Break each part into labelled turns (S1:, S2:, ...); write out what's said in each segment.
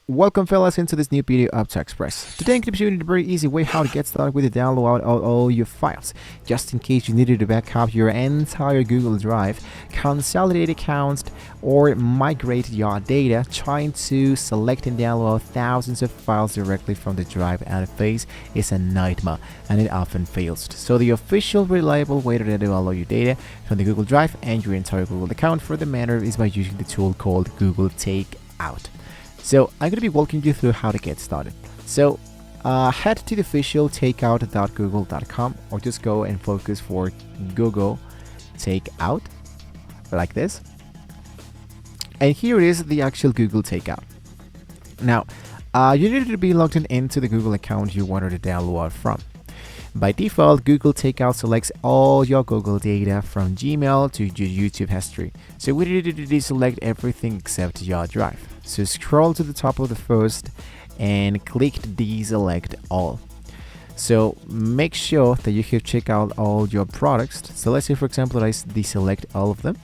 S1: Welcome fellas into this new video of TechExpress. Today I'm going to be showing you a very easy way how to get started with the download of all your files. Just in case you needed to back up your entire Google Drive, consolidate accounts, or migrate your data, trying to select and download thousands of files directly from the drive interface is a nightmare, and it often fails. So the official reliable way to download your data from the Google Drive and your entire Google account for the matter is by using the tool called Google Takeout. So I'm going to be walking you through how to get started. So head to the official takeout.google.com, or just go and focus for Google Takeout like this. And here is the actual Google Takeout. Now, you need to be logged into the Google account you wanted to download from. By default, Google Takeout selects all your Google data from Gmail to your YouTube history. So we need to deselect everything except your drive. So scroll to the top of the first and click deselect all. So make sure that you have checked out all your products. So let's say, for example, that I deselect all of them.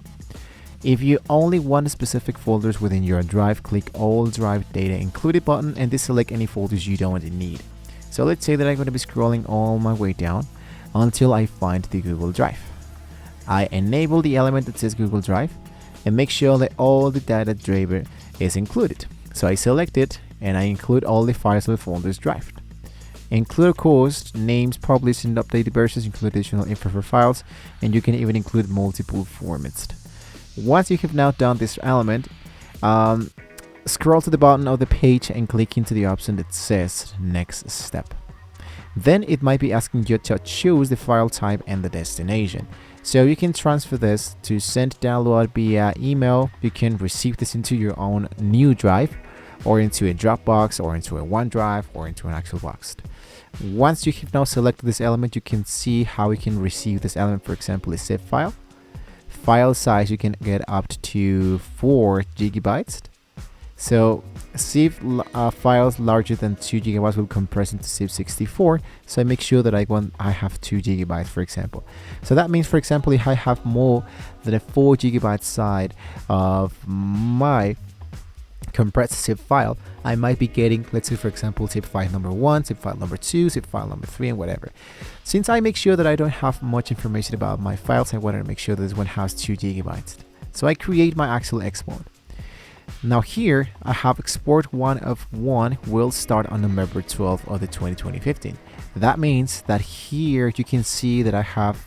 S1: If you only want specific folders within your drive, click all drive data included button and deselect any folders you don't need. So let's say that I'm going to be scrolling all my way down until I find the Google Drive. I enable the element that says Google Drive and make sure that all the data driver is included. So I select it and I include all the files with folders drive. Include, of course, names, published and updated versions, include additional info for files, and you can even include multiple formats. Once you have now done this element, scroll to the bottom of the page and click into the option that says next step. Then it might be asking you to choose the file type and the destination. So you can transfer this to send download via email. You can receive this into your own new drive, or into a Dropbox, or into a OneDrive, or into an actual box. Once you have now selected this element, you can see how you can receive this element. For example, a zip file. File size you can get up to 4 gigabytes. So zip files larger than 2 gigabytes will compress into zip 64. So I make sure that I have 2 gigabytes, for example. So that means, for example, if I have more than a 4 gigabyte side of my compressed zip file, I might be getting, let's say, for example, zip file number 1, zip file number 2, zip file number 3, and whatever. Since I make sure that I don't have much information about my files, I wanted to make sure that this one has 2 gigabytes. So I create my actual export. Now here I have export 1 of 1 will start on November 12th of the 2015. That means that here you can see that I have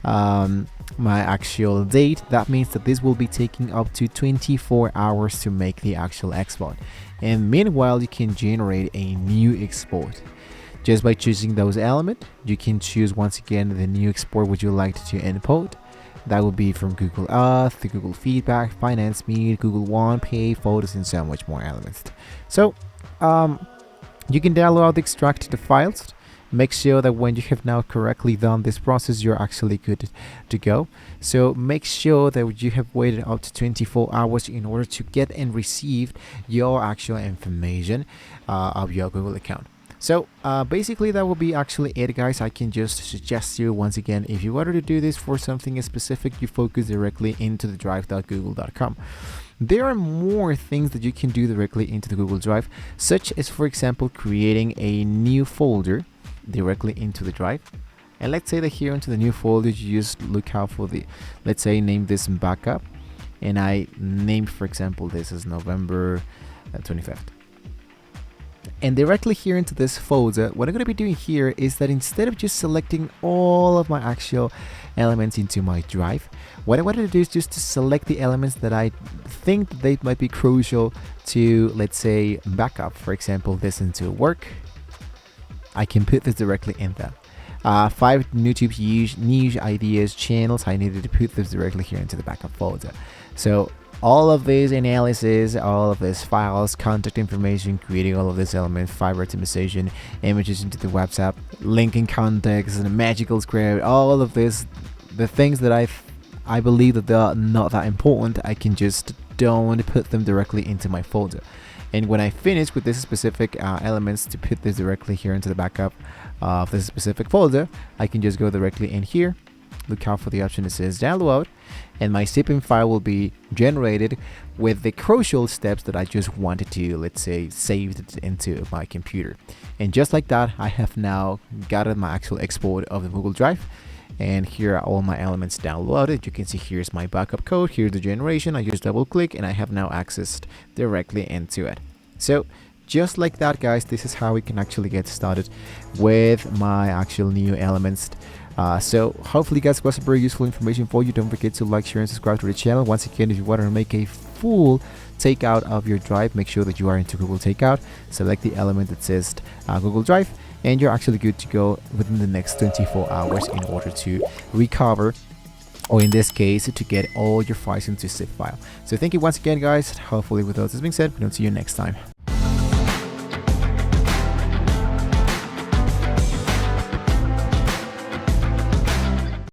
S1: my actual date. That means that this will be taking up to 24 hours to make the actual export. And meanwhile, you can generate a new export. Just by choosing those elements, you can choose once again the new export would you like to import. That will be from Google Earth, the Google Feedback, Finance Meet, Google One, Pay, Photos, and so much more elements. So you can download, extract the files. Make sure that when you have now correctly done this process, you're actually good to go. So make sure that you have waited up to 24 hours in order to get and receive your actual information of your Google account. So basically that will be actually it, guys. I can just suggest you once again, if you wanted to do this for something specific, you focus directly into the drive.google.com. There are more things that you can do directly into the Google Drive, such as, for example, creating a new folder directly into the drive. And let's say that here into the new folder, you just look out for the, let's say, name this backup, and I named, for example, this is November 25th. And directly here into this folder, what I'm going to be doing here is that instead of just selecting all of my actual elements into my drive, what I wanted to do is just to select the elements that I think that they might be crucial to, let's say, backup. For example, this into work. I can put this directly in there. 5 YouTube niche ideas channels. I needed to put this directly here into the backup folder. So all of these analysis, all of these files, contact information, creating all of this element, fiber optimization, images into the WhatsApp, linking context, and a magical script, all of this, the things that I believe that they're not that important, I can just don't put them directly into my folder. And when I finish with this specific elements to put this directly here into the backup of this specific folder, I can just go directly in here look out for the option that says download, and my zipping file will be generated with the crucial steps that I just wanted to, let's say, save it into my computer. And just like that, I have now gotten my actual export of the Google Drive. And here are all my elements downloaded. You can see here's my backup code, here's the generation. I just double click and I have now accessed directly into it. So just like that, guys, this is how we can actually get started with my actual new elements. So hopefully, guys, was very useful information for you. Don't forget to like, share, and subscribe to the channel. Once again, if you want to make a full takeout of your drive, make sure that you are into Google Takeout. Select the element that says Google Drive, and you're actually good to go within the next 24 hours in order to recover, or in this case, to get all your files into zip file. So thank you once again, guys. Hopefully, with all this being said, we'll see you next time.